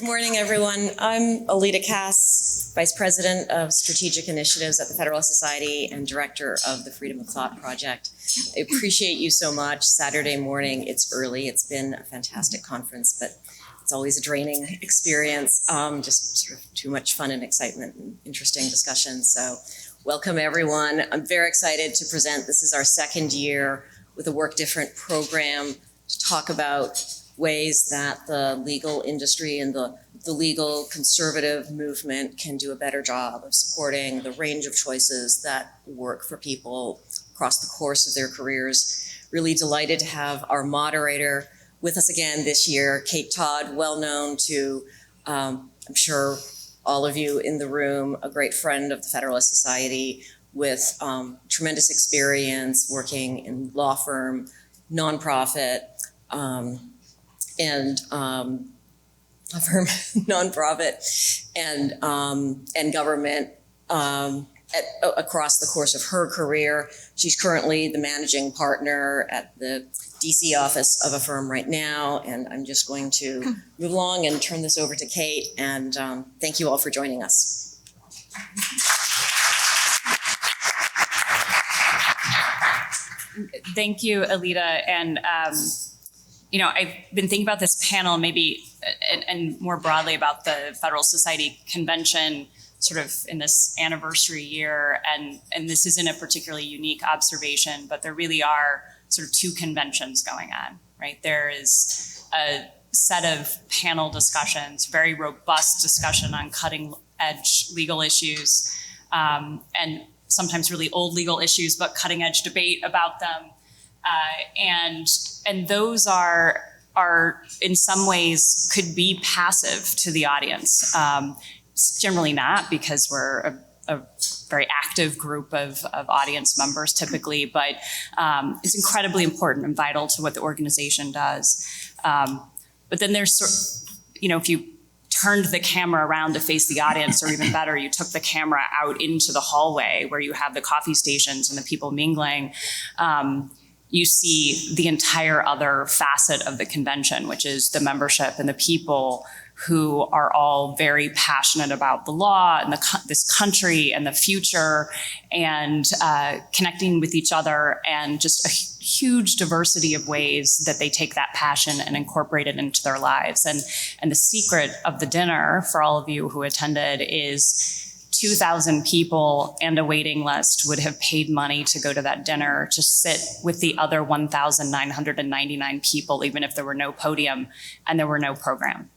Good morning, everyone. I'm Alita Cass, Vice President of Strategic Initiatives at the Federalist Society and Director of the Freedom of Thought Project. I appreciate you so much. Saturday morning, it's early. It's been a fantastic conference, but it's always a draining experience. Just sort of too much fun and excitement and interesting discussion. So welcome, everyone. I'm very excited to present. This is our second year with a Work Different program to talk about ways that the legal industry and the legal conservative movement can do a better job of supporting the range of choices that work for people across the course of their careers. Really delighted to have our moderator with us again this year, Kate Todd, well known to, I'm sure all of you in the room, a great friend of the Federalist Society with tremendous experience working in law firm, nonprofit, and government across the course of her career. She's currently the managing partner at the DC office of a firm right now, and I'm just going to move along and turn this over to Kate, and thank you all for joining us. Thank you, Alita, and I've been thinking about this panel maybe and more broadly about the Federal Society Convention sort of in this anniversary year. And this isn't a particularly unique observation, but there really are sort of two conventions going on, right? There is a set of panel discussions, very robust discussion on cutting edge legal issues, and sometimes really old legal issues, but cutting edge debate about them. And those are in some ways could be passive to the audience. It's generally not, because we're a very active group of audience members typically, but it's incredibly important and vital to what the organization does. But then there's if you turned the camera around to face the audience, or even better, you took the camera out into the hallway where you have the coffee stations and the people mingling, you see the entire other facet of the convention, which is the membership and the people who are all very passionate about the law and this country and the future, and connecting with each other, and just a huge diversity of ways that they take that passion and incorporate it into their lives. And the secret of the dinner, for all of you who attended, is 2,000 people and a waiting list would have paid money to go to that dinner, to sit with the other 1,999 people, even if there were no podium and there were no program.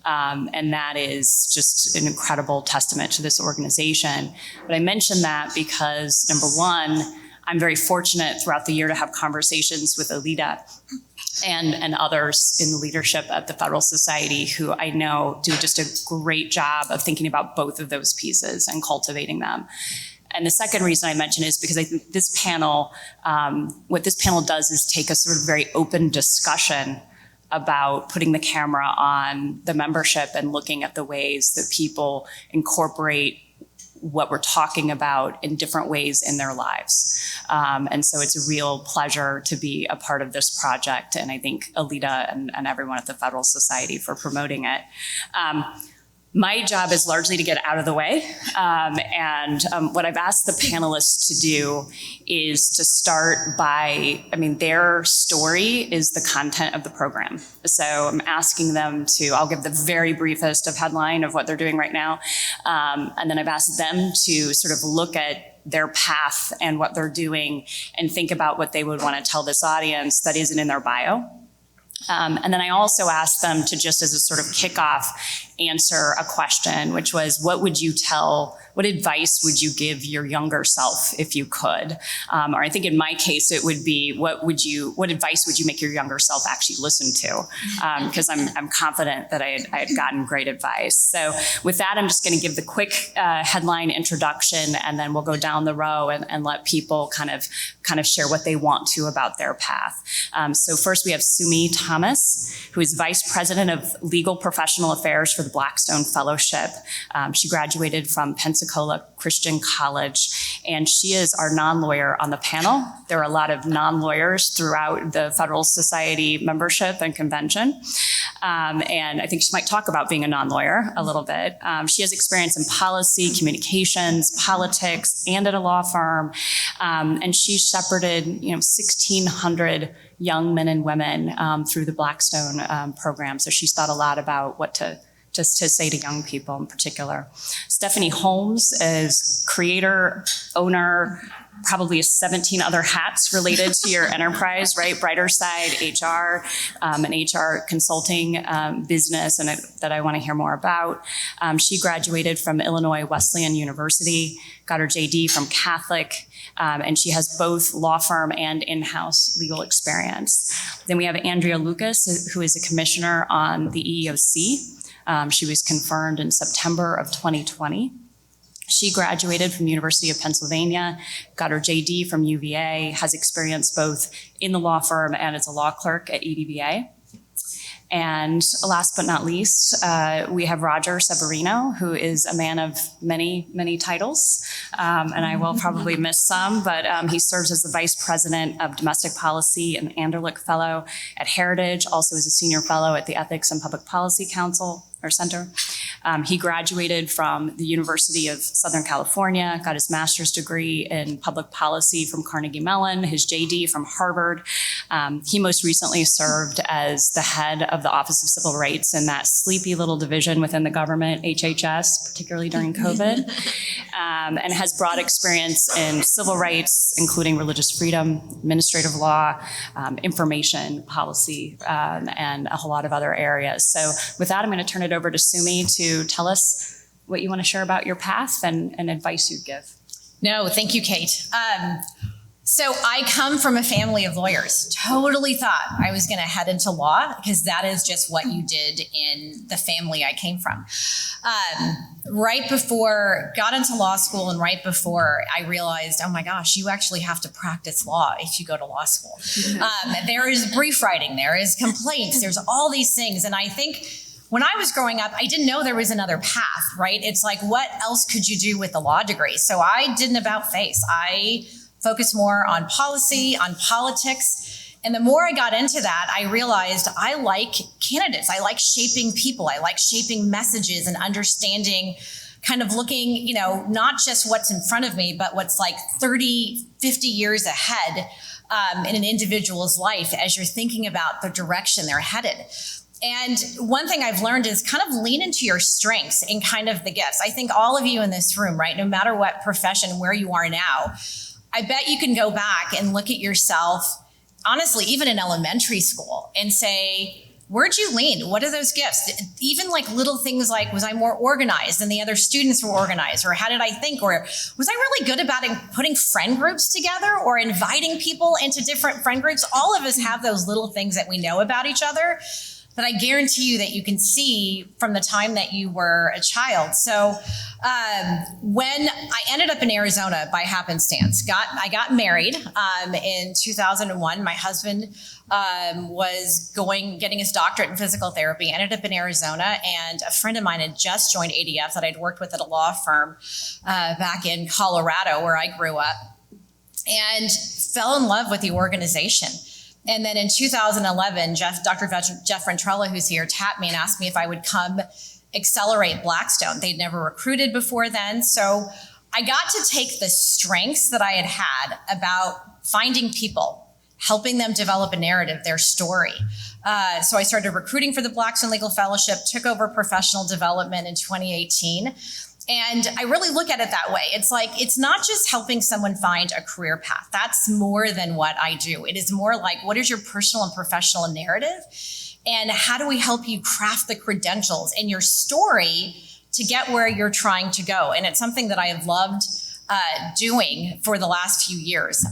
And that is just an incredible testament to this organization. But I mention that because, number one, I'm very fortunate throughout the year to have conversations with Alita and others in the leadership at the Federal Society who I know do just a great job of thinking about both of those pieces and cultivating them. And the second reason I mention is because I think this panel, what this panel does is take a sort of very open discussion about putting the camera on the membership and looking at the ways that people incorporate what we're talking about in different ways in their lives. And so it's a real pleasure to be a part of this project. And I thank Alita and everyone at the Federal Society for promoting it. My job is largely to get out of the way. And what I've asked the panelists to do is to start by, their story is the content of the program. So I'm asking them I'll give the very briefest of headline of what they're doing right now. And then I've asked them to sort of look at their path and what they're doing and think about what they would want to tell this audience that isn't in their bio. And then I also asked them to, just as a sort of kickoff, answer a question, which was, what advice would you give your younger self if you could? Or I think in my case, it would be, what advice would you make your younger self actually listen to? Because I'm confident that I had gotten great advice. So with that, I'm just going to give the quick headline introduction, and then we'll go down the row and let people kind of share what they want to about their path. So first we have Sumi Thomas, who is Vice President of Legal Professional Affairs for the Blackstone Fellowship. She graduated from Pensacola Christian College and she is our non-lawyer on the panel. There are a lot of non-lawyers throughout the Federalist Society membership and convention. And I think she might talk about being a non-lawyer a little bit. She has experience in policy, communications, politics, and at a law firm. And she shepherded, 1,600 young men and women through the Blackstone program. So she's thought a lot about what to say to young people in particular. Stephanie Holmes is creator, owner, probably has 17 other hats related to your enterprise, right? Brighter Side, HR, an HR consulting business, and that I want to hear more about. She graduated from Illinois Wesleyan University, got her JD from Catholic, and she has both law firm and in-house legal experience. Then we have Andrea Lucas, who is a commissioner on the EEOC. She was confirmed in September of 2020. She graduated from the University of Pennsylvania, got her JD from UVA, has experience both in the law firm and as a law clerk at EDBA. And last but not least, we have Roger Severino, who is a man of many, many titles. And I will probably miss some, but he serves as the Vice President of Domestic Policy and Anderlich Fellow at Heritage, also as a Senior Fellow at the Ethics and Public Policy Council or Center. He graduated from the University of Southern California, got his master's degree in public policy from Carnegie Mellon, his JD from Harvard. He most recently served as the head of the Office of Civil Rights in that sleepy little division within the government, HHS, particularly during COVID, and has broad experience in civil rights, including religious freedom, administrative law, information policy, and a whole lot of other areas. So with that, I'm going to turn it over to Sumi to tell us what you want to share about your path and advice you'd give. No, thank you, Kate. So I come from a family of lawyers. Totally thought I was going to head into law because that is just what you did in the family I came from. Right before got into law school and right before I realized, oh my gosh, you actually have to practice law if you go to law school. There is brief writing, there is complaints, there's all these things. And I think when I was growing up, I didn't know there was another path, right? It's like, what else could you do with the law degree? So I did an about face. I focused more on policy, on politics. And the more I got into that, I realized I like candidates. I like shaping people. I like shaping messages and understanding, kind of looking, not just what's in front of me, but what's like 30, 50 years ahead in an individual's life as you're thinking about the direction they're headed. And one thing I've learned is kind of lean into your strengths and kind of the gifts. I think all of you in this room, right, no matter what profession, where you are now, I bet you can go back and look at yourself, honestly, even in elementary school and say, where'd you lean? What are those gifts? Even like little things like, was I more organized than the other students were organized? Or how did I think? Or was I really good about putting friend groups together or inviting people into different friend groups? All of us have those little things that we know about each other that I guarantee you that you can see from the time that you were a child. So when I ended up in Arizona by happenstance, I got married in 2001. My husband was getting his doctorate in physical therapy, ended up in Arizona, and a friend of mine had just joined ADF that I'd worked with at a law firm back in Colorado where I grew up, and fell in love with the organization. And then in 2011, Dr. Jeff Ventrella, who's here, tapped me and asked me if I would come accelerate Blackstone. They'd never recruited before then. So I got to take the strengths that I had about finding people, helping them develop a narrative, their story. So I started recruiting for the Blackstone Legal Fellowship, took over professional development in 2018. And I really look at it that way. It's like, it's not just helping someone find a career path. That's more than what I do. It is more like, what is your personal and professional narrative? And how do we help you craft the credentials and your story to get where you're trying to go? And it's something that I have loved doing for the last few years.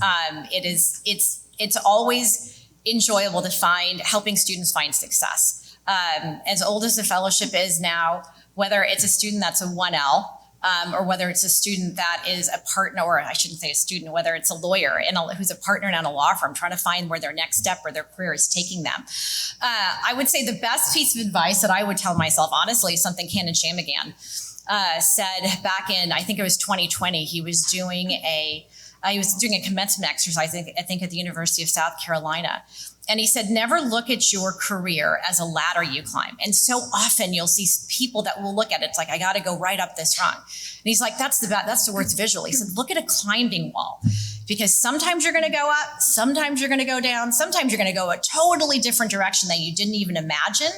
It's always enjoyable to helping students find success. As old as the fellowship is now, whether it's a student that's a 1L or whether it's a student that is a partner, or I shouldn't say a student, whether it's a lawyer who's a partner in a law firm trying to find where their next step or their career is taking them. I would say the best piece of advice that I would tell myself, honestly, is something Canon Shammigan said back in, I think it was 2020, he was doing a commencement exercise, I think at the University of South Carolina. And he said, never look at your career as a ladder you climb. And so often you'll see people that will look at it, it's like, I got to go right up this rung. And he's like, that's the words visual. He said, look at a climbing wall, because sometimes you're going to go up, sometimes you're going to go down, sometimes you're going to go a totally different direction that you didn't even imagine,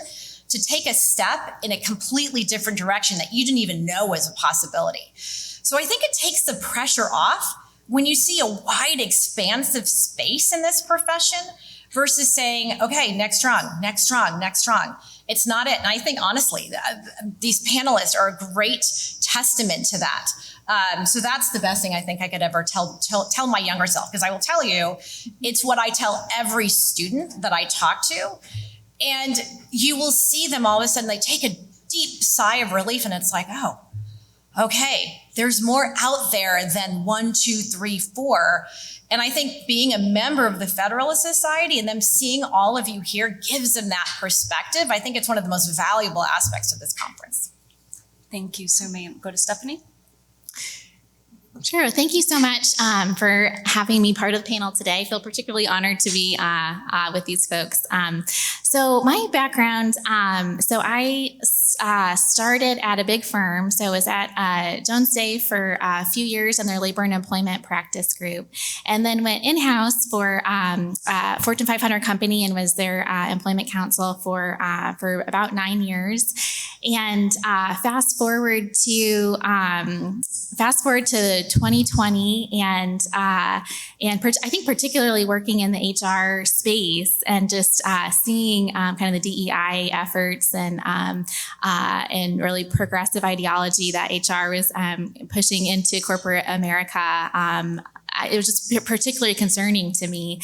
to take a step in a completely different direction that you didn't even know was a possibility. So I think it takes the pressure off when you see a wide, expansive space in this profession, versus saying, okay, next rung. It's not it. And I think, honestly, these panelists are a great testament to that. So that's the best thing I think I could ever tell my younger self, because I will tell you, it's what I tell every student that I talk to. And you will see them all of a sudden, they take a deep sigh of relief, and it's like, oh, okay, there's more out there than 1, 2, 3, 4. And I think being a member of the Federalist Society and them seeing all of you here gives them that perspective. I think it's one of the most valuable aspects of this conference. Thank you. So may I go to Stephanie? Sure. Thank you so much for having me part of the panel today. I feel particularly honored to be with these folks. So my background, so I started at a big firm. So I was at Jones Day for a few years in their labor and employment practice group, and then went in-house for Fortune 500 company and was their employment counsel for about 9 years. And fast forward to 2020, and I think particularly working in the HR space and just seeing kind of the DEI efforts and really progressive ideology that HR was pushing into corporate America. It was just particularly concerning to me,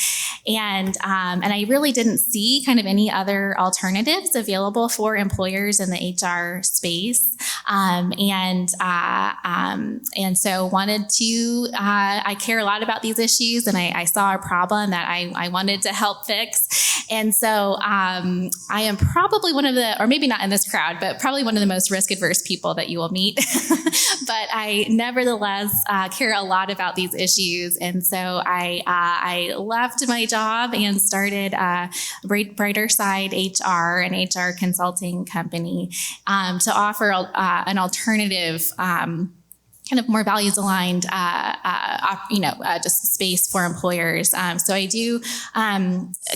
and I really didn't see kind of any other alternatives available for employers in the HR space, and so wanted to. I care a lot about these issues, and I saw a problem that I wanted to help fix, and so I am probably one of the, or maybe not in this crowd, but probably one of the most risk-averse people that you will meet. But I nevertheless care a lot about these issues. And so I left my job and started Brighter Side HR, an HR consulting company, to offer an alternative kind of more values aligned, just space for employers. So I do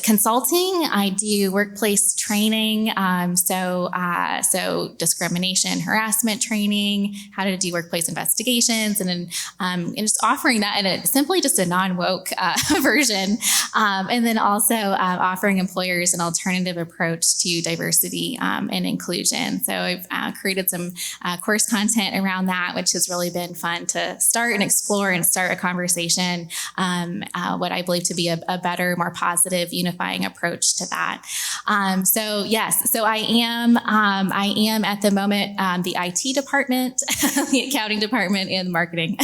consulting, I do workplace training, so discrimination, harassment training, how to do workplace investigations, and just offering that in simply just a non-woke version, and then also offering employers an alternative approach to diversity and inclusion. So I've created some course content around that, which has really been fun to start and explore and start a conversation, what I believe to be a better, more positive, unifying approach to that. So yes, so I am at the moment the IT department, the accounting department, and marketing.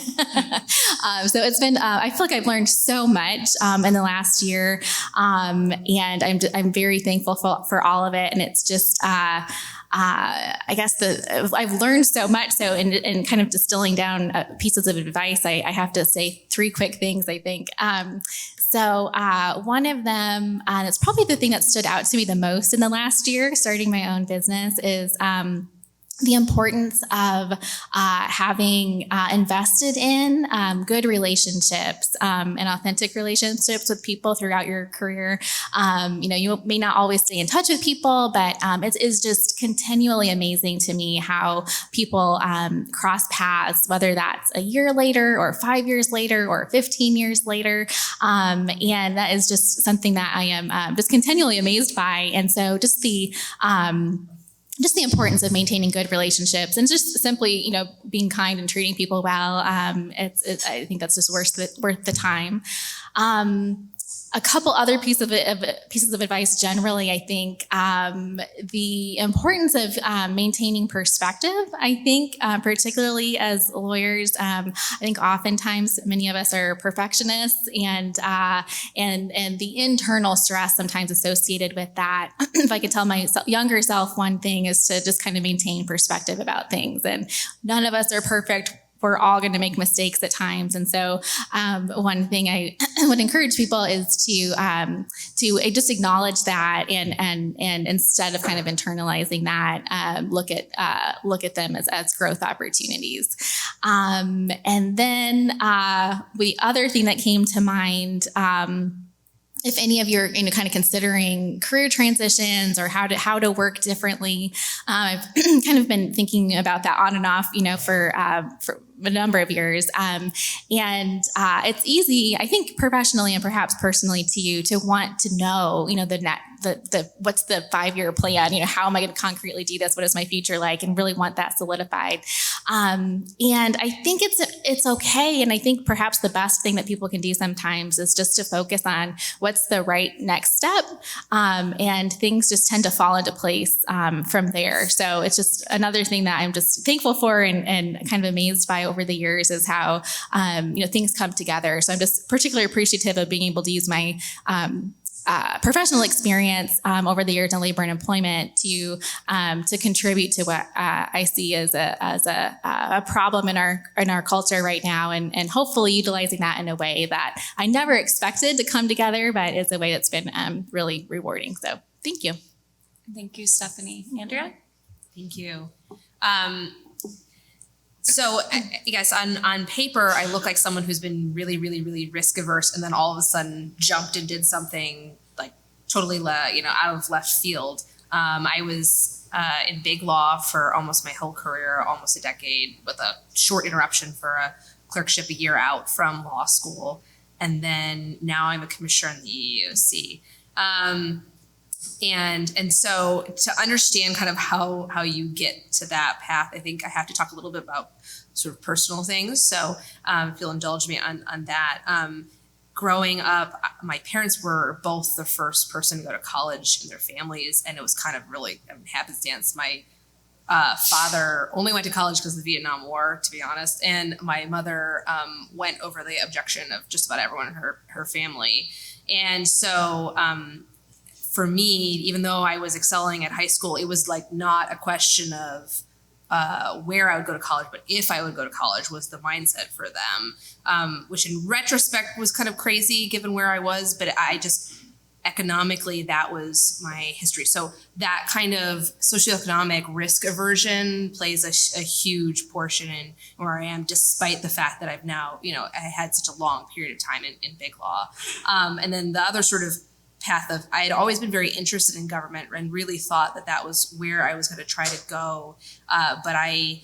So it's been, I feel like I've learned so much in the last year, and I'm very thankful for all of it. And it's just, I guess I've learned so much. So in kind of distilling down pieces of advice, I have to say 3 quick things, I think. So one of them, and it's probably the thing that stood out to me the most in the last year, starting my own business, is the importance of having invested in good relationships and authentic relationships with people throughout your career. You may not always stay in touch with people, but it is just continually amazing to me how people cross paths, whether that's a year later or 5 years later or 15 years later. And that is just something that I am just continually amazed by. And so just the importance of maintaining good relationships and just simply, being kind and treating people well. I think that's just worth the time. a couple other pieces of advice generally, I think the importance of maintaining perspective. I think particularly as lawyers, I think oftentimes many of us are perfectionists, and the internal stress sometimes associated with that. If I could tell my younger self one thing is to just kind of maintain perspective about things, and none of us are perfect. We're all going to make mistakes at times. And so one thing I would encourage people is to just acknowledge that, and instead of kind of internalizing that, look at them as growth opportunities. And then the other thing that came to mind, if any of you are kind of considering career transitions or how to work differently, I've kind of been thinking about that on and off, for a number of years. And it's easy, I think, professionally and perhaps personally to want to know, the what's the 5-year plan? How am I going to concretely do this? What is my future like? And really want that solidified. And I think it's okay. And I think perhaps the best thing that people can do sometimes is just to focus on what's the right next step. And things just tend to fall into place from there. So it's just another thing that I'm just thankful for and kind of amazed by over the years is how, things come together. So I'm just particularly appreciative of being able to use my professional experience over the years in labor and employment to contribute to what I see as a problem in our culture right now, and hopefully utilizing that in a way that I never expected to come together, but is a way that's been really rewarding. So thank you. Thank you, Stephanie. Andrea? Thank you. So I guess on paper, I look like someone who's been really, really, really risk averse, and then all of a sudden jumped and did something like totally, out of left field. I was in big law for almost my whole career, almost a decade, with a short interruption for a clerkship a year out from law school, and then now I'm a commissioner in the EEOC. And so to understand kind of how you get to that path, I think I have to talk a little bit about sort of personal things. So if you'll indulge me on that. Growing up, my parents were both the first person to go to college in their families, and it was kind of really happenstance. My father only went to college because of the Vietnam War, to be honest, and my mother went over the objection of just about everyone in her family. And so for me, even though I was excelling at high school, it was like not a question of where I would go to college, but if I would go to college was the mindset for them, which in retrospect was kind of crazy given where I was, but I just economically, that was my history. So that kind of socioeconomic risk aversion plays a huge portion in where I am, despite the fact that I've now, I had such a long period of time in big law. And then the other sort of path of, I had always been very interested in government and really thought that was where I was going to try to go. But I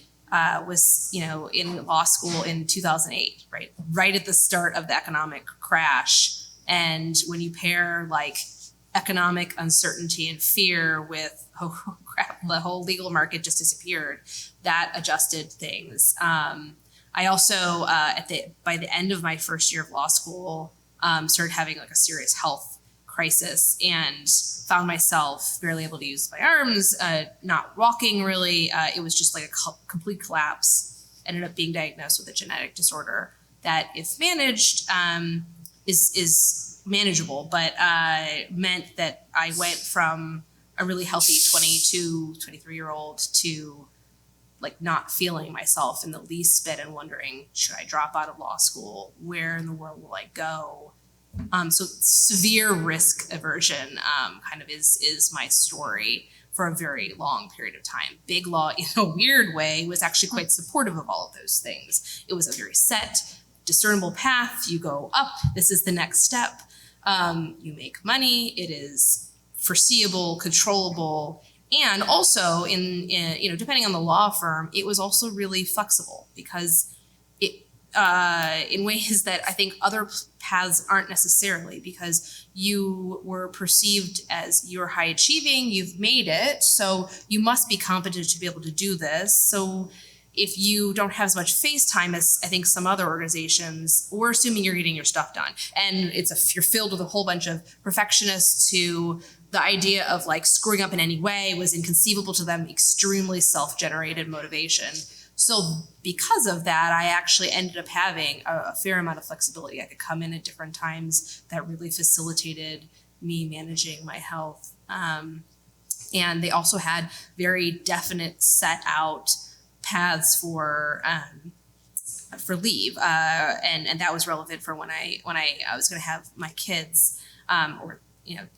was, in law school in 2008, right at the start of the economic crash. And when you pair like economic uncertainty and fear with, oh crap, the whole legal market just disappeared, that adjusted things. I also, by the end of my first year of law school, started having like a serious health crisis and found myself barely able to use my arms, not walking really. It was just like a complete collapse. Ended up being diagnosed with a genetic disorder that, if managed, is manageable, but meant that I went from a really healthy 22, 23-year-old to like not feeling myself in the least bit and wondering, should I drop out of law school? Where in the world will I go? So severe risk aversion kind of is my story for a very long period of time. Big law, in a weird way, was actually quite supportive of all of those things. It was a very set, discernible path. You go up, this is the next step. You make money, it is foreseeable, controllable, and also in depending on the law firm, it was also really flexible because it in ways that I think other paths aren't necessarily, because you were perceived as you're high achieving, you've made it, so you must be competent to be able to do this. So if you don't have as much face time as I think some other organizations, we're assuming you're getting your stuff done. And you're filled with a whole bunch of perfectionists who the idea of like screwing up in any way was inconceivable to them, extremely self-generated motivation. So because of that, I actually ended up having a fair amount of flexibility. I could come in at different times. That really facilitated me managing my health. And they also had very definite set out paths for leave, and that was relevant for when I was going to have my kids, or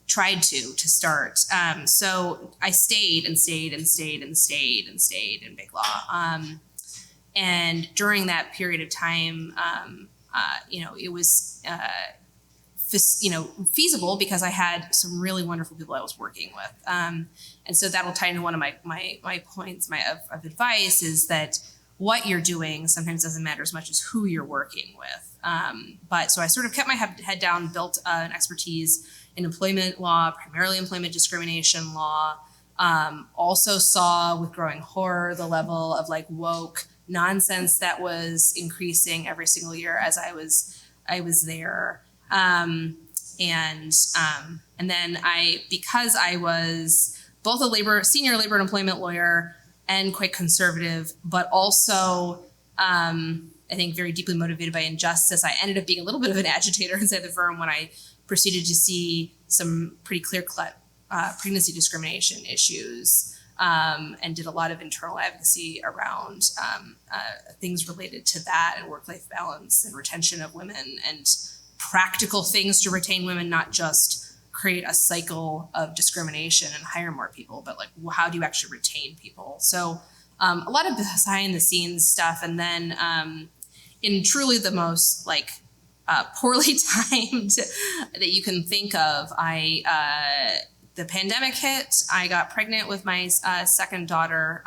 tried to start. So I stayed in Big Law, and during that period of time, it was feasible because I had some really wonderful people I was working with. And so that'll tie into one of my points of advice is that what you're doing sometimes doesn't matter as much as who you're working with. But so I sort of kept my head down, built an expertise in employment law, primarily employment discrimination law. Also saw with growing horror the level of like woke nonsense that was increasing every single year as I was there. And then because I was both a senior labor and employment lawyer and quite conservative, but also, I think very deeply motivated by injustice, I ended up being a little bit of an agitator inside the firm when I proceeded to see some pretty clear-cut pregnancy discrimination issues, and did a lot of internal advocacy around things related to that and work-life balance and retention of women and practical things to retain women, not just create a cycle of discrimination and hire more people, but like how do you actually retain people? So a lot of behind the scenes stuff. And then in truly the most like poorly timed that you can think of, the pandemic hit. I got pregnant with my second daughter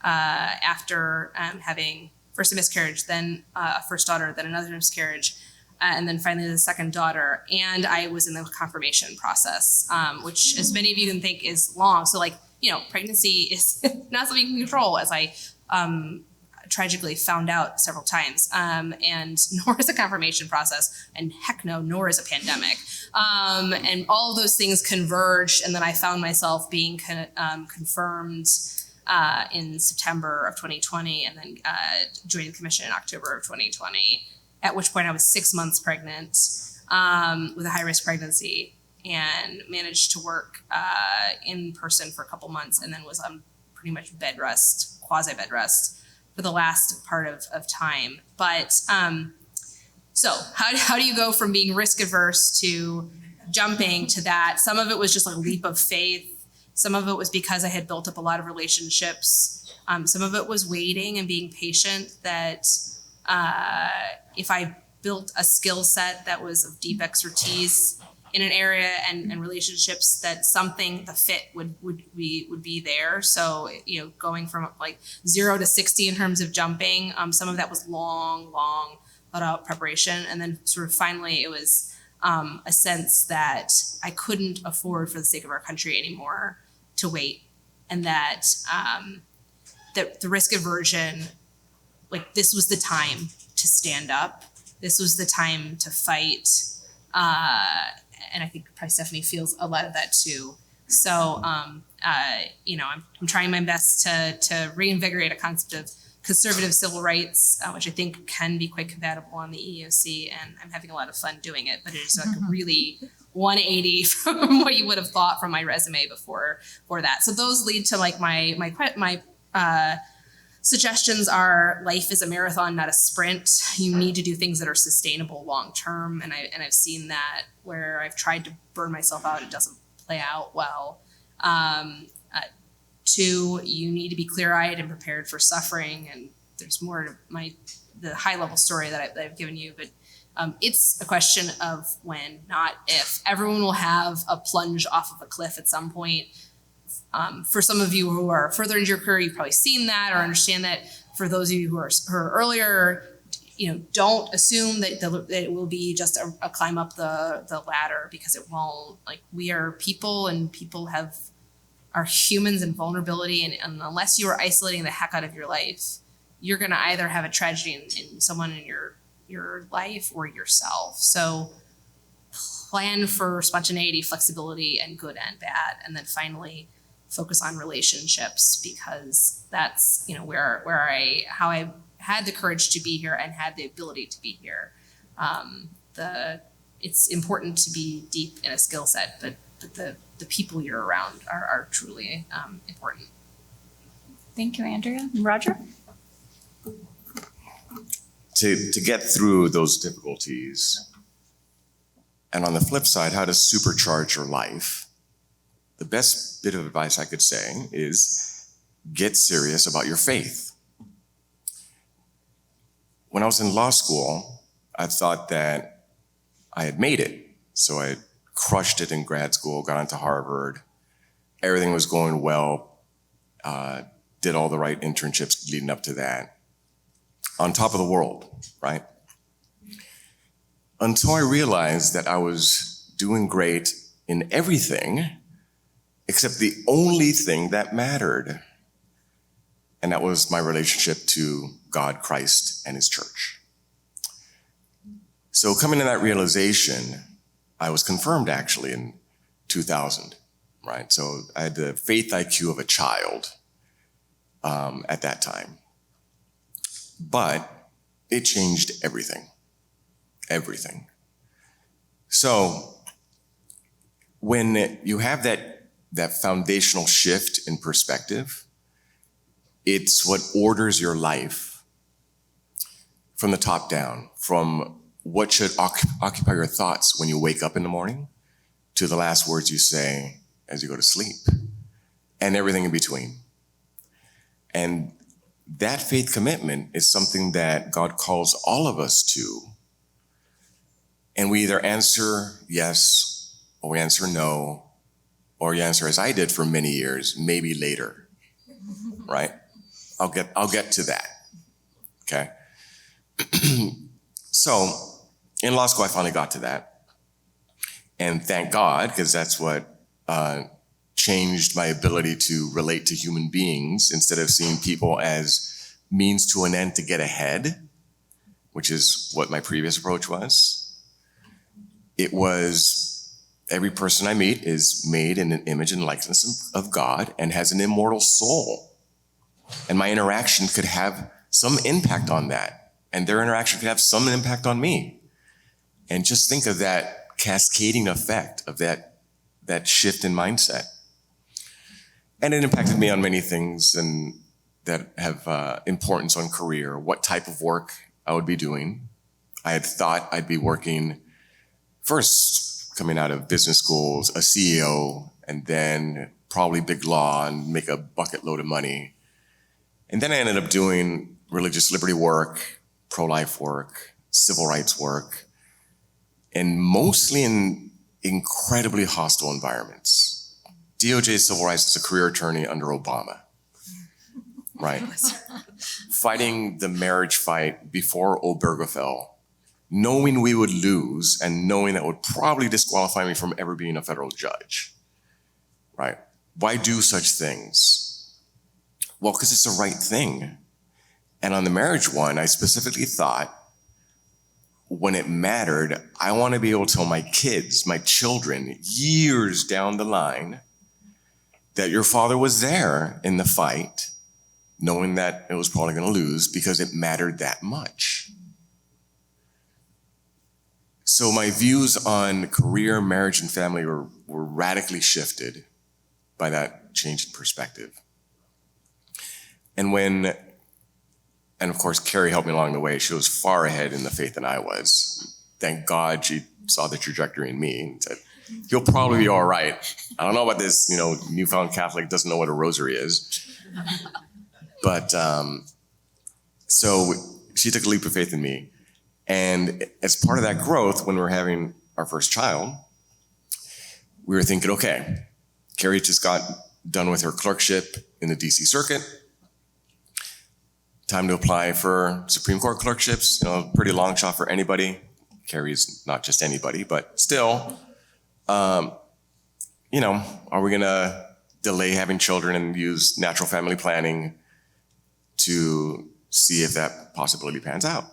after having first a miscarriage, then a first daughter, then another miscarriage. And then finally the second daughter. And I was in the confirmation process, which as many of you can think is long. So like, pregnancy is not something you can control, as I tragically found out several times. And nor is the confirmation process, and heck no, nor is a pandemic. And all of those things converged. And then I found myself being confirmed in September of 2020, and then joined the commission in October of 2020. At which point I was 6 months pregnant with a high-risk pregnancy, and managed to work in person for a couple months, and then was on pretty much bed rest, quasi-bed rest, for the last part of time. But so how do you go from being risk-averse to jumping to that? Some of it was just like a leap of faith. Some of it was because I had built up a lot of relationships. Some of it was waiting and being patient, that if I built a skill set that was of deep expertise in an area and relationships, that the fit would be there. So, going from like 0 to 60 in terms of jumping, some of that was long thought out preparation. And then sort of finally it was a sense that I couldn't afford for the sake of our country anymore to wait. And that the risk aversion, like this was the time to stand up. This was the time to fight. And I think probably Stephanie feels a lot of that too. So, I'm trying my best to reinvigorate a concept of conservative civil rights, which I think can be quite compatible on the EEOC, and I'm having a lot of fun doing it, but it is like really 180 from what you would have thought from my resume before that. So those lead to like my suggestions are: life is a marathon, not a sprint. You need to do things that are sustainable long term, and I've seen that where I've tried to burn myself out, it doesn't play out well. 2, you need to be clear-eyed and prepared for suffering, and there's more to the high-level story that I've given you, but it's a question of when, not if. Everyone will have a plunge off of a cliff at some point. For some of you who are further into your career, you've probably seen that or understand that. For those of you who are earlier, don't assume that it will be just a climb up the ladder, because it won't. Like, we are people, and people are humans and vulnerability, and unless you are isolating the heck out of your life, you're gonna either have a tragedy in someone in your life or yourself. So plan for spontaneity, flexibility, and good and bad, and then finally focus on relationships, because that's, you know, how I had the courage to be here and had the ability to be here. It's important to be deep in a skill set, but the people you're around are truly important. Thank you, Andrea. Roger? To get through those difficulties, and on the flip side, how to supercharge your life, the best bit of advice I could say is get serious about your faith. When I was in law school, I thought that I had made it. So I crushed it in grad school, got into Harvard. Everything was going well, did all the right internships leading up to that. On top of the world, right? Until I realized that I was doing great in everything except the only thing that mattered. And that was my relationship to God, Christ, and his church. So coming to that realization, I was confirmed actually in 2000, right? So I had the faith IQ of a child at that time. But it changed everything. Everything. So when you have that foundational shift in perspective, it's what orders your life from the top down, from what should occupy your thoughts when you wake up in the morning to the last words you say as you go to sleep, and everything in between. And that faith commitment is something that God calls all of us to. And we either answer yes, or we answer no, or you answer, as I did for many years, maybe later, right? I'll get to that, okay? So in law school, I finally got to that. And thank God, because that's what changed my ability to relate to human beings instead of seeing people as means to an end to get ahead, which is what my previous approach was. It was every person I meet is made in an image and likeness of God and has an immortal soul. And my interaction could have some impact on that. And their interaction could have some impact on me. And just think of that cascading effect of that shift in mindset. And it impacted me on many things and that have importance on career, what type of work I would be doing. I had thought I'd be working first, coming out of business schools, a CEO, and then probably big law and make a bucket load of money. And then I ended up doing religious liberty work, pro-life work, civil rights work, and mostly in incredibly hostile environments. DOJ civil rights as a career attorney under Obama, right? Fighting the marriage fight before Obergefell, knowing we would lose and knowing that would probably disqualify me from ever being a federal judge, right? Why do such things? Well, because it's the right thing. And on the marriage one, I specifically thought, when it mattered, I want to be able to tell my kids, my children, years down the line, that your father was there in the fight, knowing that it was probably going to lose because it mattered that much. So my views on career, marriage, and family were radically shifted by that change in perspective. And of course, Carrie helped me along the way. She was far ahead in the faith than I was. Thank God she saw the trajectory in me and said, you'll probably be all right. I don't know about this, newfound Catholic doesn't know what a rosary is. But so she took a leap of faith in me. And as part of that growth, when we were having our first child, we were thinking, okay, Carrie just got done with her clerkship in the DC Circuit. Time to apply for Supreme Court clerkships, pretty long shot for anybody. Carrie's not just anybody, but still, are we gonna delay having children and use natural family planning to see if that possibility pans out.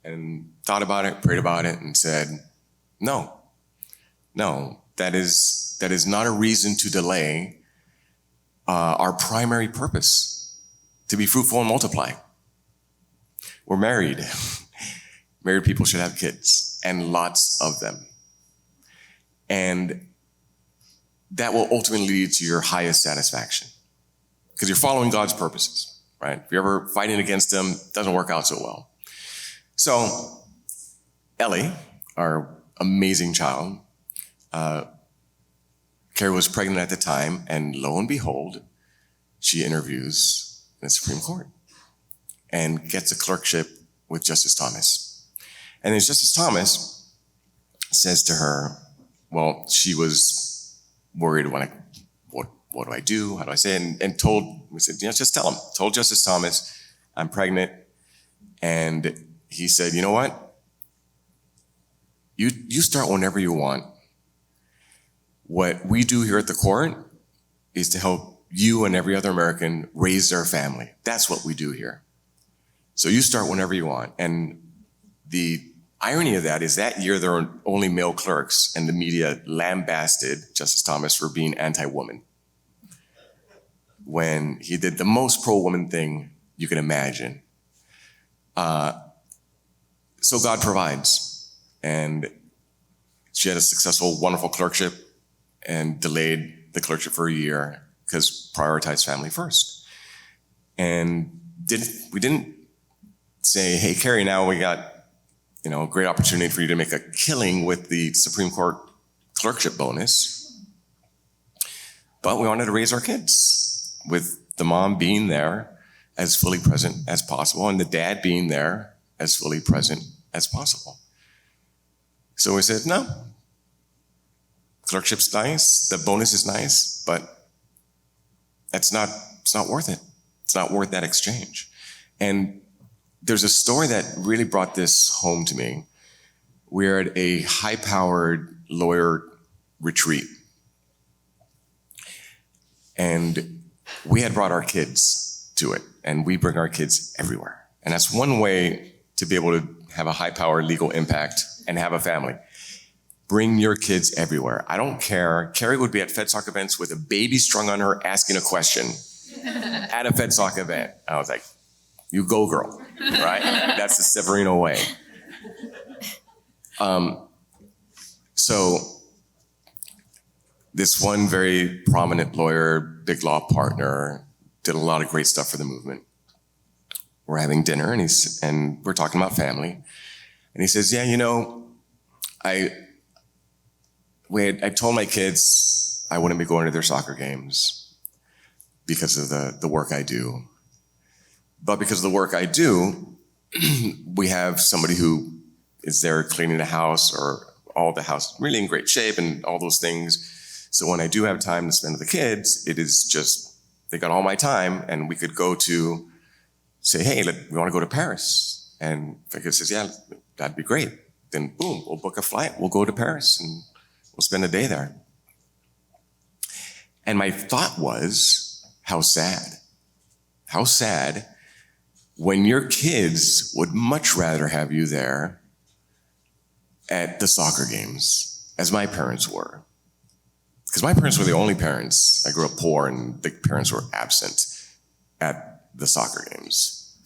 And thought about it, prayed about it, and said, no, that is not a reason to delay our primary purpose, to be fruitful and multiply. We're married. Married people should have kids, and lots of them. And that will ultimately lead to your highest satisfaction, because you're following God's purposes, right? If you're ever fighting against them, it doesn't work out so well. So Ellie, our amazing child, Carrie was pregnant at the time, and lo and behold, she interviews in the Supreme Court and gets a clerkship with Justice Thomas. And then Justice Thomas says to her, well, she was worried when what do I do? How do I say it? And we said, just tell him. Told Justice Thomas, I'm pregnant. And he said, you know what? You start whenever you want. What we do here at the court is to help you and every other American raise their family. That's what we do here. So you start whenever you want. And the irony of that is that year there were only male clerks, and the media lambasted Justice Thomas for being anti-woman, when he did the most pro-woman thing you can imagine. So God provides. And she had a successful, wonderful clerkship and delayed the clerkship for a year because prioritized family first. And we didn't say, hey, Carrie, now we got a great opportunity for you to make a killing with the Supreme Court clerkship bonus. But we wanted to raise our kids with the mom being there as fully present as possible and the dad being there as fully present as possible. So we said, no, clerkship's nice, the bonus is nice, but it's not worth it. It's not worth that exchange. And there's a story that really brought this home to me. We're at a high-powered lawyer retreat. And we had brought our kids to it, and we bring our kids everywhere. And that's one way to be able to have a high-powered legal impact and have a family. Bring your kids everywhere. I don't care. Carrie would be at FedSoc events with a baby strung on her asking a question at a FedSoc event. I was like, you go, girl, right? That's the Severino way. So this one very prominent lawyer, big law partner, did a lot of great stuff for the movement. We're having dinner and we're talking about family. And he says, yeah, I told my kids I wouldn't be going to their soccer games because of the work I do. But because of the work I do, we have somebody who is there cleaning the house or all the house really in great shape and all those things. So when I do have time to spend with the kids, it is just, they got all my time, and we could go to say, hey, we want to go to Paris. And if the kid says, yeah, that'd be great. Then boom, we'll book a flight. We'll go to Paris and we'll spend a day there. And my thought was, how sad. How sad when your kids would much rather have you there at the soccer games, as my parents were. Because my parents were the only parents. I grew up poor, and the parents were absent at the soccer games.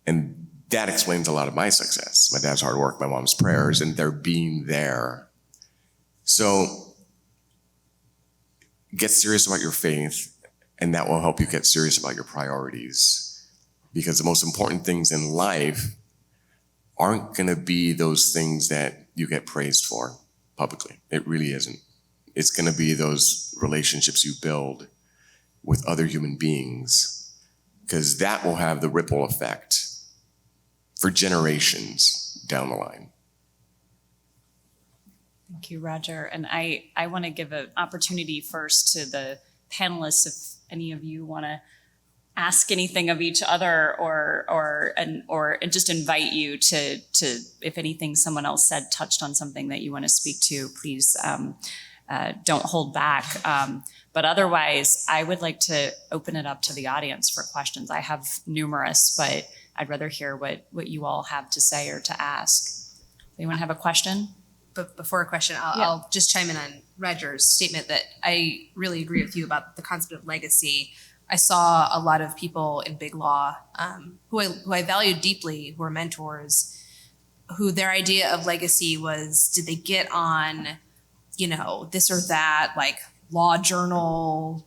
And that explains a lot of my success. My dad's hard work, my mom's prayers, and their being there. So get serious about your faith, and that will help you get serious about your priorities. Because the most important things in life aren't going to be those things that you get praised for publicly. It really isn't. It's going to be those relationships you build with other human beings, because that will have the ripple effect for generations down the line. Thank you, Roger. And I want to give an opportunity first to the panelists, if any of you want to ask anything of each other or just invite you to if anything someone else said touched on something that you want to speak to, please don't hold back. But otherwise, I would like to open it up to the audience for questions. I have numerous, but I'd rather hear what you all have to say or to ask. Anyone have a question? But before a question, I'll just chime in on Roger's statement that I really agree with you about the concept of legacy. I saw a lot of people in big law who I valued deeply, who were mentors, who their idea of legacy was, did they get on, this or that, like law journal,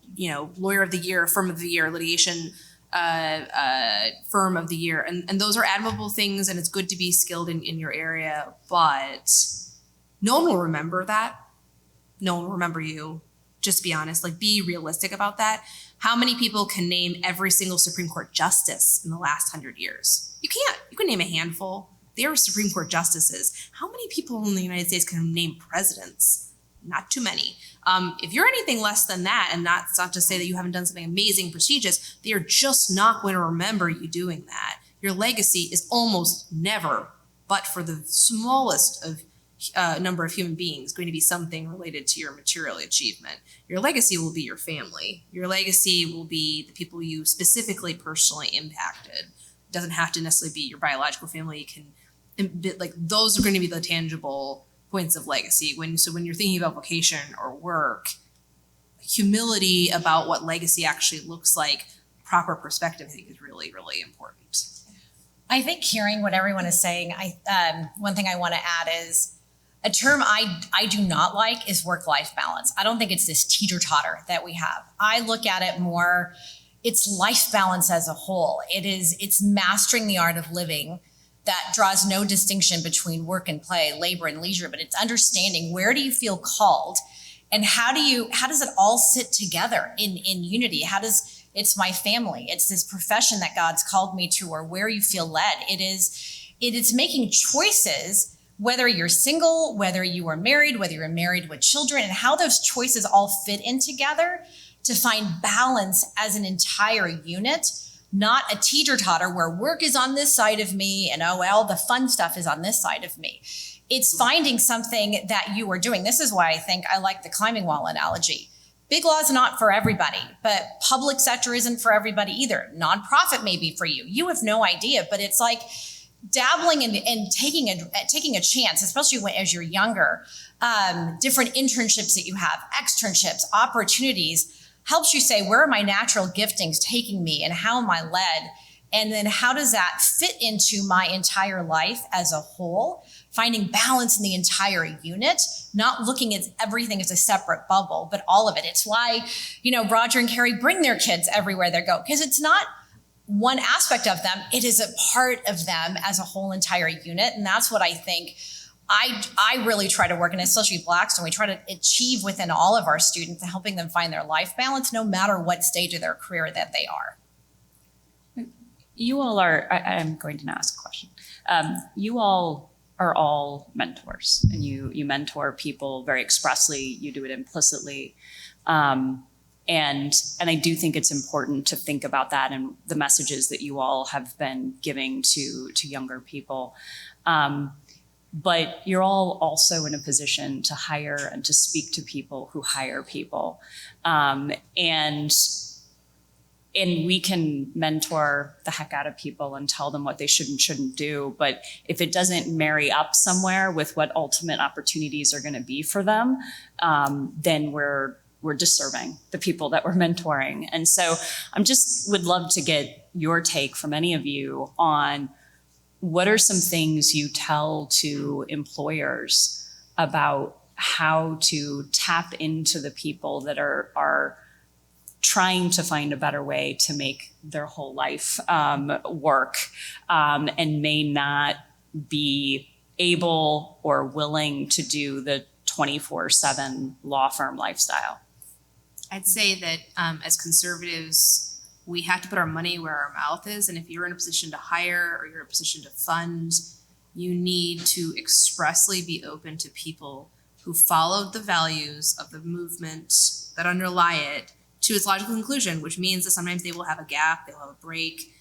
lawyer of the year, firm of the year, litigation firm of the year. And those are admirable things, and it's good to be skilled in your area, but no one will remember that. No one will remember you. Just be honest, be realistic about that. How many people can name every single Supreme Court justice in the last 100 years? You can't. You can name a handful. They are Supreme Court justices. How many people in the United States can name presidents? Not too many. If you're anything less than that, and that's not to say that you haven't done something amazing, prestigious, they are just not going to remember you doing that. Your legacy is almost never, but for the smallest of number of human beings, going to be something related to your material achievement. Your legacy will be your family. Your legacy will be the people you specifically personally impacted. It doesn't have to necessarily be your biological family. Those are going to be the tangible points of legacy. When you're thinking about vocation or work, humility about what legacy actually looks like, proper perspective, I think is really, really important. I think hearing what everyone is saying, one thing I want to add is a term I do not like is work-life balance. I don't think it's this teeter-totter that we have. I look at it more, it's life balance as a whole. It's mastering the art of living that draws no distinction between work and play, labor and leisure, but it's understanding where do you feel called and how does it all sit together in unity? It's my family. It's this profession that God's called me to, or where you feel led. It is making choices, whether you're single, whether you are married, whether you're married with children, and how those choices all fit in together to find balance as an entire unit, not a teeter-totter where work is on this side of me and the fun stuff is on this side of me. It's finding something that you are doing. This is why I think I like the climbing wall analogy. Big law is not for everybody, but public sector isn't for everybody either. Nonprofit may be for you. You have no idea, but it's like dabbling and taking a chance, especially as you're younger. Different internships that you have, externships, opportunities, helps you say, where are my natural giftings taking me and how am I led? And then how does that fit into my entire life as a whole? Finding balance in the entire unit, not looking at everything as a separate bubble, but all of it. It's why, Roger and Carrie bring their kids everywhere they go, because it's not one aspect of them. It is a part of them as a whole entire unit. And that's what I think I really try to work, and especially Blackstone, we try to achieve within all of our students, helping them find their life balance, no matter what stage of their career that they are. You all are, I'm going to ask a question. You all are all mentors, and you mentor people very expressly. You do it implicitly. And I do think it's important to think about that and the messages that you all have been giving to younger people. But you're all also in a position to hire and to speak to people who hire people. And we can mentor the heck out of people and tell them what they should and shouldn't do. But if it doesn't marry up somewhere with what ultimate opportunities are going to be for them, then we're disserving the people that we're mentoring. And so would love to get your take from any of you on what are some things you tell to employers about how to tap into the people that are trying to find a better way to make their whole life work and may not be able or willing to do the 24/7 law firm lifestyle? I'd say that as conservatives, we have to put our money where our mouth is. And if you're in a position to hire or you're in a position to fund, you need to expressly be open to people who followed the values of the movement that underlie it to its logical conclusion, which means that sometimes they will have a gap, they'll have a break,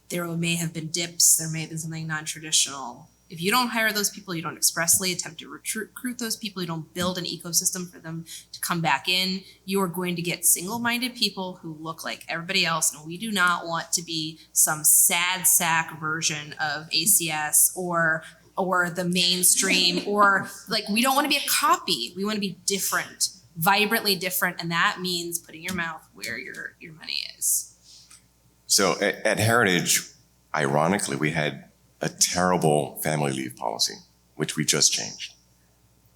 there may have been dips, there may have been something non-traditional. if you don't hire those people, you don't expressly attempt to recruit those people, you don't build an ecosystem for them to come back in, you are going to get single-minded people who look like everybody else. And we do not want to be some sad sack version of ACS or the mainstream, or like, we don't want to be a copy. We want to be different, vibrantly different. And that means putting your mouth where your money is. So at Heritage, ironically, we had a terrible family leave policy, which we just changed.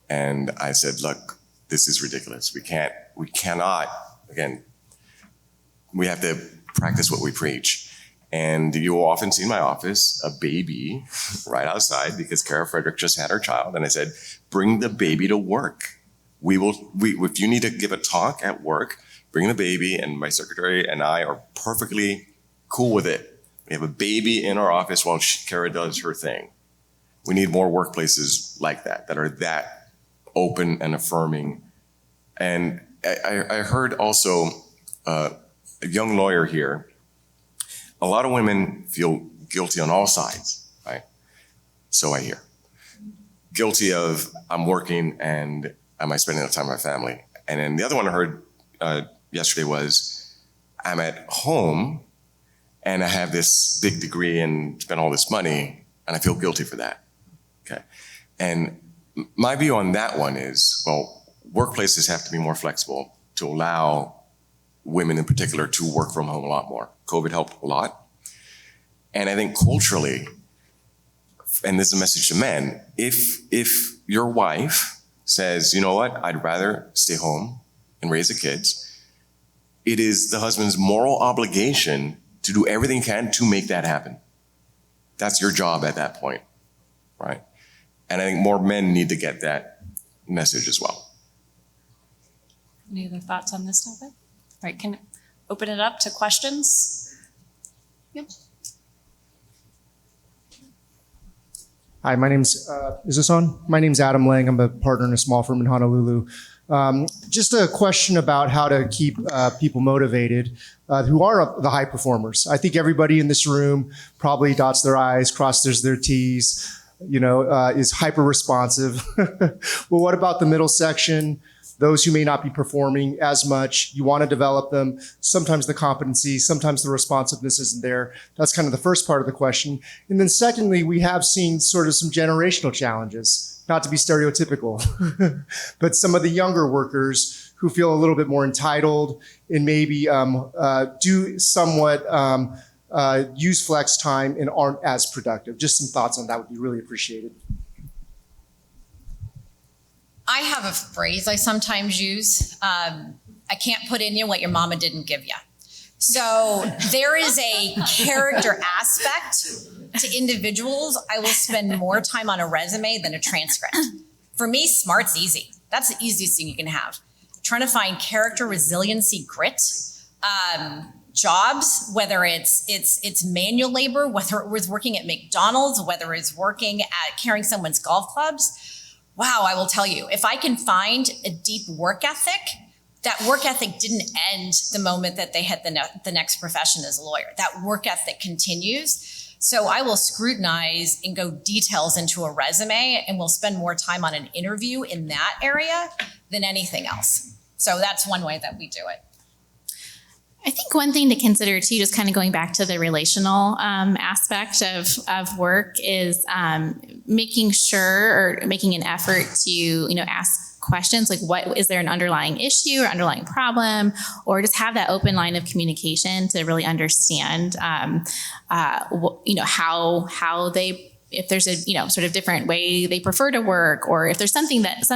And I said, look, this is ridiculous. We cannot, again, we have to practice what we preach. And you will often see in my office a baby right outside because Kara Frederick just had her child. And I said, bring the baby to work. If you need to give a talk at work, bring the baby, and my secretary and I are perfectly cool with it. We have a baby in our office while Kara does her thing. We need more workplaces like that are that open and affirming. And I heard also a young lawyer here. A lot of women feel guilty on all sides, right? So I hear. Guilty of, I'm working and am I spending enough time with my family? And then the other one I heard yesterday was, I'm at home and I have this big degree and spend all this money, and I feel guilty for that. Okay. And my view on that one is, well, workplaces have to be more flexible to allow women in particular to work from home a lot more. COVID helped a lot. And I think culturally, and this is a message to men, if your wife says, you know what, I'd rather stay home and raise the kids, it is the husband's moral obligation to do everything he can to make that happen. That's your job at that point, right? And I think more men need to get that message as well. Any other thoughts on this topic? All right, can open it up to questions. Yep. Hi, my name's, is this on? My name's Adam Lang. I'm a partner in a small firm in Honolulu. Just a question about how to keep people motivated who are the high performers. I think everybody in this room probably dots their I's, crosses their T's, is hyper responsive. Well, what about the middle section? Those who may not be performing as much, you want to develop them. Sometimes the competency, sometimes the responsiveness isn't there. That's kind of the first part of the question. And then secondly, we have seen sort of some generational challenges, not to be stereotypical, but some of the younger workers who feel a little bit more entitled and maybe do somewhat use flex time and aren't as productive. Just some thoughts on that would be really appreciated. I have a phrase I sometimes use. I can't put in you what your mama didn't give you. So there is a character aspect to individuals. I will spend more time on a resume than a transcript. For me, smart's easy. That's the easiest thing you can have. Trying to find character, resiliency, grit. Jobs, whether it's manual labor, whether it was working at McDonald's, whether it's working at carrying someone's golf clubs. Wow, I will tell you, if I can find a deep work ethic, that work ethic didn't end the moment that they hit the next profession as a lawyer. That work ethic continues. So I will scrutinize and go details into a resume, and we'll spend more time on an interview in that area than anything else. So that's one way that we do it. I think one thing to consider too, just kind of going back to the relational aspect of work, is making sure or making an effort to ask questions like, what is there an underlying issue or underlying problem, or just have that open line of communication to really understand how they, if there's a sort of different way they prefer to work, or if there's some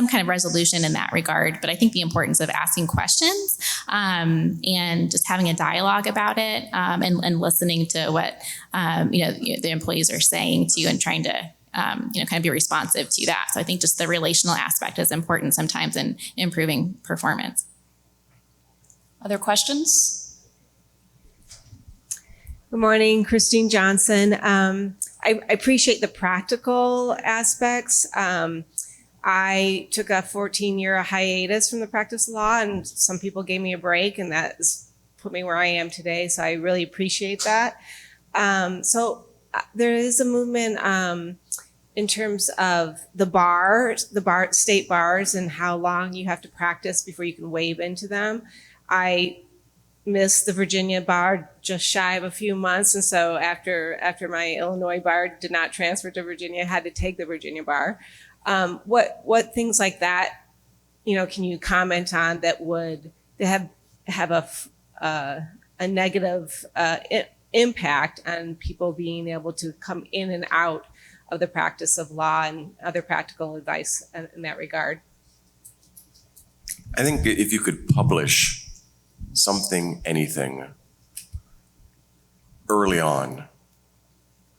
kind of resolution in that regard. But I think the importance of asking questions and just having a dialogue about it, and listening to what the employees are saying to you, and trying to kind of be responsive to that. So I think just the relational aspect is important sometimes in improving performance. Other questions? Good morning, Christine Johnson. I appreciate the practical aspects. I took a 14-year hiatus from the practice of law, and some people gave me a break, and that has put me where I am today. So I really appreciate that. So there is a movement in terms of state bars and how long you have to practice before you can waive into them. I missed the Virginia bar just shy of a few months. And so after my Illinois bar did not transfer to Virginia, I had to take the Virginia bar. What things like that, can you comment on that would have a negative impact on people being able to come in and out of the practice of law and other practical advice in that regard? I think if you could publish anything early on,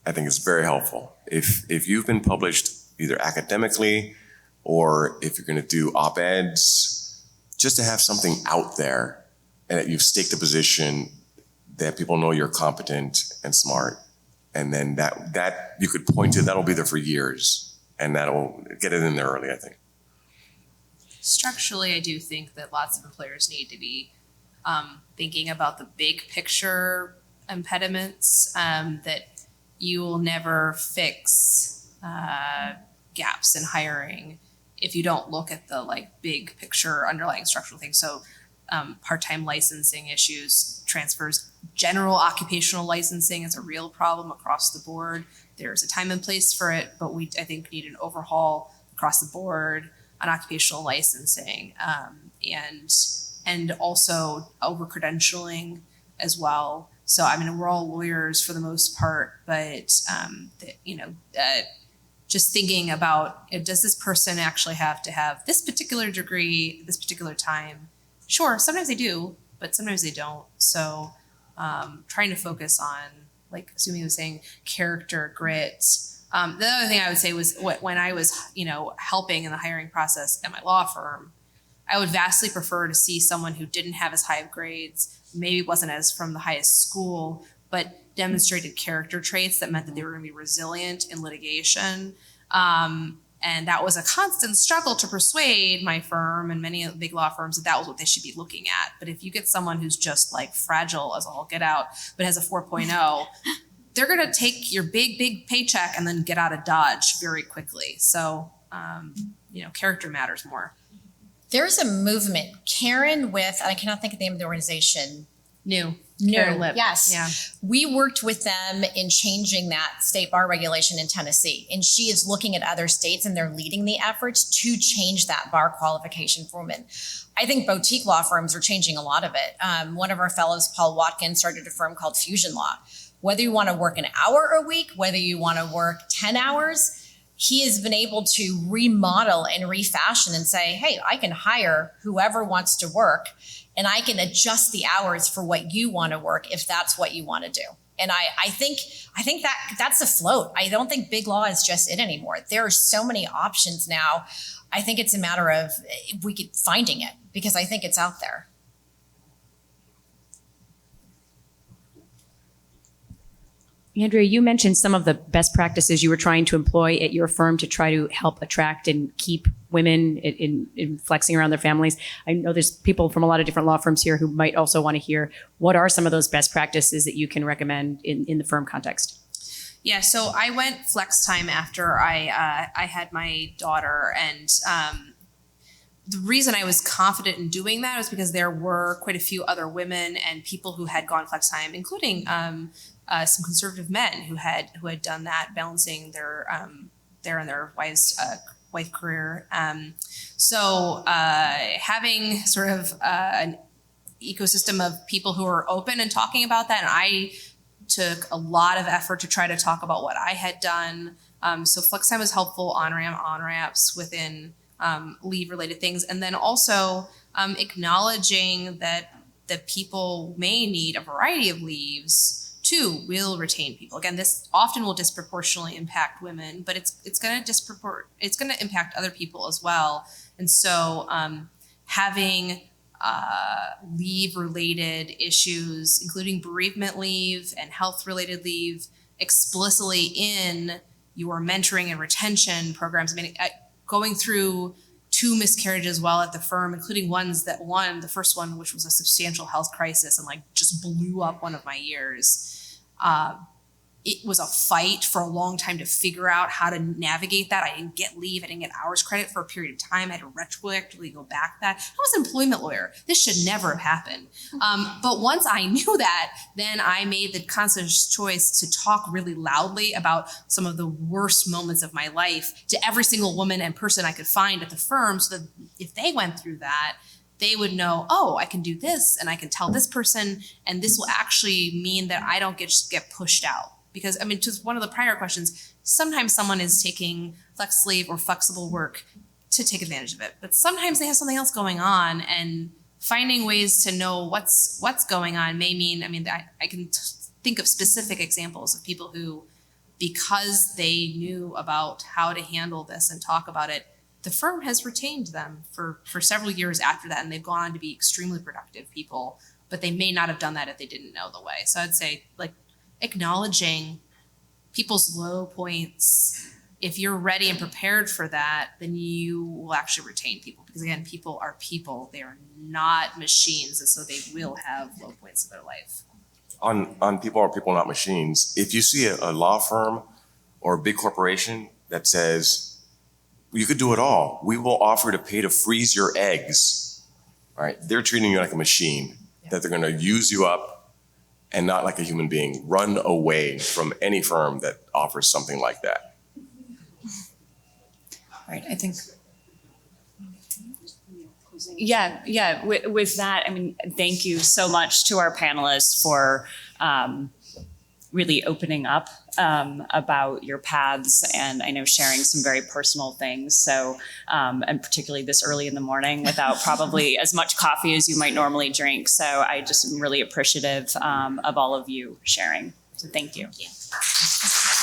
I think it's very helpful. If you've been published either academically or if you're going to do op-eds, just to have something out there and that you've staked a position that people know you're competent and smart, and then that you could point to, that'll be there for years, and that'll get it in there early, I think. Structurally, I do think that lots of employers need to be thinking about the big picture impediments, that you will never fix gaps in hiring if you don't look at the big picture underlying structural things. So part-time licensing issues, transfers, general occupational licensing is a real problem across the board. There's a time and place for it, but I think need an overhaul across the board on occupational licensing, and also over-credentialing as well. So, we're all lawyers for the most part, but, just thinking about, does this person actually have to have this particular degree, this particular time? Sure, sometimes they do, but sometimes they don't. So trying to focus on, Sumi was saying, character, grit. The other thing I would say was when I was, helping in the hiring process at my law firm, I would vastly prefer to see someone who didn't have as high of grades, maybe wasn't as from the highest school, but demonstrated character traits that meant that they were going to be resilient in litigation. And that was a constant struggle to persuade my firm and many big law firms that was what they should be looking at. But if you get someone who's just fragile as all get out, but has a 4.0, they're going to take your big paycheck and then get out of Dodge very quickly. So, character matters more. There's a movement, Karen with, I cannot think of the name of the organization. New. Karen Lip. Yes. Yeah. We worked with them in changing that state bar regulation in Tennessee. And she is looking at other states and they're leading the efforts to change that bar qualification for women. I think boutique law firms are changing a lot of it. One of our fellows, Paul Watkins, started a firm called Fusion Law. Whether you want to work an hour a week, whether you want to work 10 hours, he has been able to remodel and refashion and say, hey, I can hire whoever wants to work and I can adjust the hours for what you want to work if that's what you want to do. And I think that's afloat. I don't think big law is just it anymore. There are so many options now. I think it's a matter of finding it because I think it's out there. Andrea, you mentioned some of the best practices you were trying to employ at your firm to try to help attract and keep women in flexing around their families. I know there's people from a lot of different law firms here who might also want to hear what are some of those best practices that you can recommend in the firm context. Yeah, so I went flex time after I had my daughter, and the reason I was confident in doing that was because there were quite a few other women and people who had gone flex time, including some conservative men who had done that, balancing their and their wife career. So having sort of an ecosystem of people who are open and talking about that, and I took a lot of effort to try to talk about what I had done. So flex time was helpful, on-ramps within leave-related things, and then also acknowledging that people may need a variety of leaves too will retain people. Again, this often will disproportionately impact women, but it's going to impact other people as well. And so having leave-related issues, including bereavement leave and health-related leave, explicitly in your mentoring and retention programs. Going through 2 miscarriages while at the firm, including the first one, which was a substantial health crisis and just blew up one of my years. it was a fight for a long time to figure out how to navigate that. I didn't get leave. I didn't get hours credit for a period of time. I had to retroactively go back that. I was an employment lawyer. This should never have happened. But once I knew that, then I made the conscious choice to talk really loudly about some of the worst moments of my life to every single woman and person I could find at the firm, so that if they went through that, they would know, oh, I can do this and I can tell this person, and this will actually mean that I don't get pushed out. Because, I mean, just one of the prior questions, sometimes someone is taking flex leave or flexible work to take advantage of it. But sometimes they have something else going on, and finding ways to know what's going on may mean, I mean, I can think of specific examples of people who, because they knew about how to handle this and talk about it, the firm has retained them for several years after that, and they've gone on to be extremely productive people, but they may not have done that if they didn't know the way. So I'd say, like, acknowledging people's low points. If you're ready and prepared for that, then you will actually retain people. Because again, people are people. They are not machines. And so they will have low points of their life. On people are people, not machines. If you see a law firm or a big corporation that says, you could do it all, we will offer to pay to freeze your eggs. All right, they're treating you like a machine, that they're going to use you up and not like a human being. Run away from any firm that offers something like that. All right, I think. Yeah. With that, I mean, thank you so much to our panelists for really opening up about your paths, and I know sharing some very personal things. So, and particularly this early in the morning without probably as much coffee as you might normally drink. So I just am really appreciative of all of you sharing. So thank you. Thank you.